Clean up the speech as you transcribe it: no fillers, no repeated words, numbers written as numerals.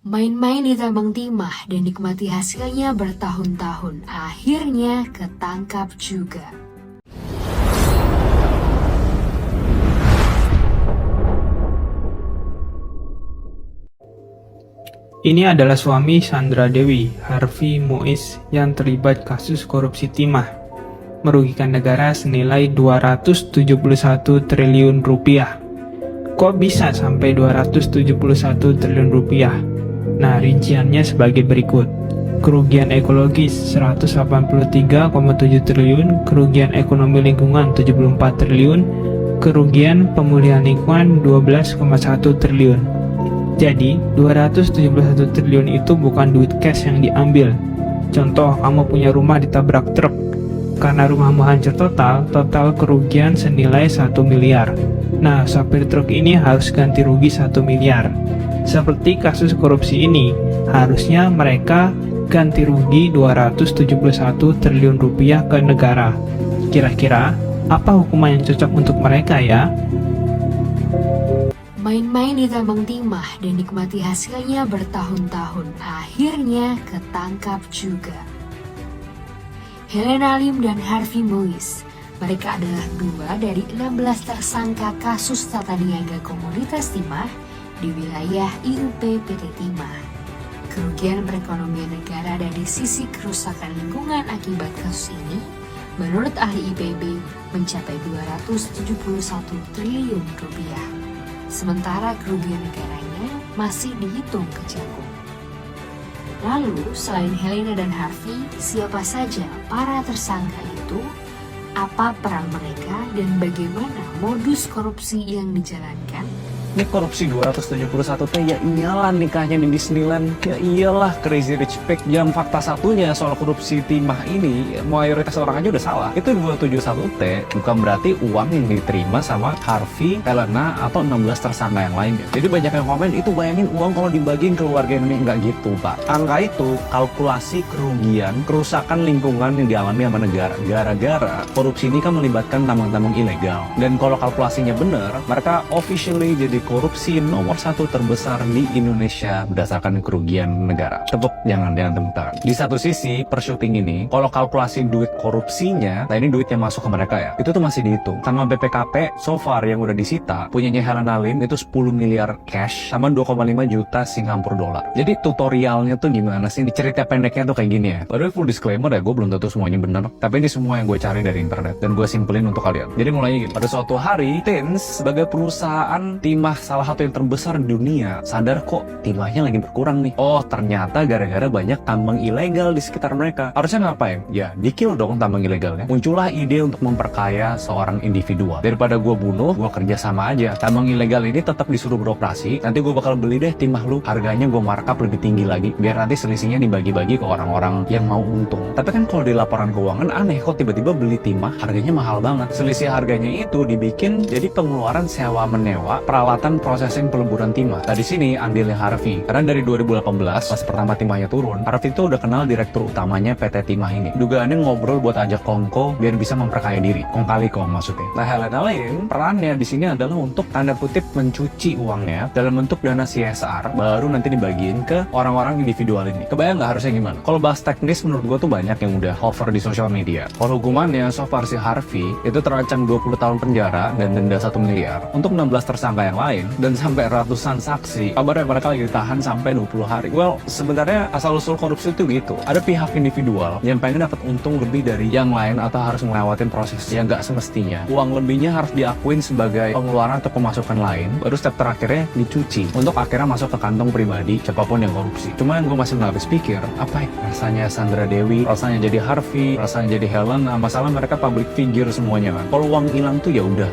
Main-main di tambang timah dan nikmati hasilnya bertahun-tahun, akhirnya ketangkap juga. Ini adalah suami Sandra Dewi, Harvey Moise, yang terlibat kasus korupsi timah, merugikan negara senilai 271 triliun rupiah. Kok bisa sampai 271 triliun rupiah? Nah, rinciannya sebagai berikut. Kerugian ekologis 183,7 triliun, kerugian ekonomi lingkungan 74 triliun, kerugian pemulihan lingkungan 12,1 triliun. Jadi, 271 triliun itu bukan duit cash yang diambil. Contoh, kamu punya rumah ditabrak truk. Karena rumahmu hancur total kerugian senilai 1 miliar. Nah, sopir truk ini harus ganti rugi 1 miliar. Seperti kasus korupsi ini, harusnya mereka ganti rugi 271 triliun rupiah ke negara. Kira-kira, apa hukuman yang cocok untuk mereka ya? Main-main di tambang timah dan nikmati hasilnya bertahun-tahun, akhirnya ketangkap juga. Helena Lim dan Harvey Moise, mereka adalah dua dari 16 tersangka kasus tata niaga komoditas timah di wilayah IUP PT Timah. Kerugian perekonomian negara dari sisi kerusakan lingkungan akibat kasus ini, menurut ahli IPB, mencapai 271 triliun rupiah. Sementara kerugian negaranya masih dihitung kejagung. Lalu, selain Helena dan Harvey, siapa saja para tersangka itu? Apa peran mereka dan bagaimana modus korupsi yang dijalankan? Ini korupsi 271 T, ya iyalah nikahnya di Disneyland, ya iyalah Crazy Rich Pig. Yang fakta satunya soal korupsi timah ini, mayoritas orang aja udah salah. Itu 271 T bukan berarti uang yang diterima sama Harvey, Helena, atau 16 tersangka yang lainnya. Jadi banyak yang komen, itu bayangin uang kalau dibagiin keluarga ini. Enggak gitu, Pak. Angka itu kalkulasi kerugian, kerusakan lingkungan yang dialami sama negara. Gara-gara korupsi ini kan melibatkan tambang-tambang ilegal. Dan kalau kalkulasinya benar, mereka officially jadi korupsi nomor 1 terbesar di Indonesia berdasarkan kerugian negara. Tepuk, jangan tepuk tangan. Di satu sisi, per syuting ini, kalau kalkulasi duit korupsinya, nah ini duit yang masuk ke mereka ya, itu tuh masih dihitung. Sama BPKP, so far yang udah disita, punyanya Helena Lim itu 10 miliar cash, sama 2,5 juta Singapura dolar. Jadi tutorialnya tuh gimana sih? Di cerita pendeknya tuh kayak gini ya. Padahal full disclaimer ya, gue belum tentu semuanya bener. Tapi ini semua yang gue cari dari internet, dan gue simpelin untuk kalian. Jadi mulainya gini. Pada suatu hari, Tins sebagai perusahaan timah salah satu yang terbesar di dunia sadar kok timahnya lagi berkurang nih. Oh, ternyata gara-gara banyak tambang ilegal di sekitar mereka. Harusnya ngapain? Ya, di-kill dong tambang ilegalnya. Muncullah ide untuk memperkaya seorang individual. Daripada gue bunuh, gue kerja sama aja. Tambang ilegal ini tetap disuruh beroperasi. Nanti gue bakal beli deh timah lu. Harganya gue markup lebih tinggi lagi. Biar nanti selisihnya dibagi-bagi ke orang-orang yang mau untung. Tapi kan kalau di laporan keuangan aneh kok tiba-tiba beli timah harganya mahal banget. Selisih harganya itu dibikin jadi pengeluaran sewa menyewa peralatan processing peleburan timah. Nah, di sini andilnya Harvey. Karena dari 2018 pas pertama timahnya turun, Harvey itu udah kenal direktur utamanya PT Timah ini. Dugaannya ngobrol buat ajak kongko biar bisa memperkaya diri. Kong kali kong maksudnya. Nah, Helena Lim perannya di sini adalah untuk tanda kutip mencuci uangnya dalam bentuk dana CSR, baru nanti dibagiin ke orang-orang individual ini. Kebayang nggak harusnya gimana? Kalau bahas teknis menurut gue tuh banyak yang udah hover di sosial media. Kalau hukumannya so far si Harvey itu terancam 20 tahun penjara dan denda 1 miliar. Untuk 16 tersangka yang lain dan sampai ratusan saksi, kabarnya mereka lagi ditahan sampai 20 hari. Well, sebenarnya asal-usul korupsi itu gitu. Ada pihak individual yang pengen dapat untung lebih dari yang lain atau harus ngelewatin proses yang nggak semestinya. Uang lebihnya harus diakuin sebagai pengeluaran atau pemasukan lain, baru step terakhirnya dicuci untuk akhirnya masuk ke kantong pribadi siapapun yang korupsi. Cuma yang gue masih nggak habis pikir, apa ya? Rasanya Sandra Dewi, rasanya jadi Harvey, rasanya jadi Helen, masalah mereka public figure semuanya kan. Kalau uang hilang tuh ya udah.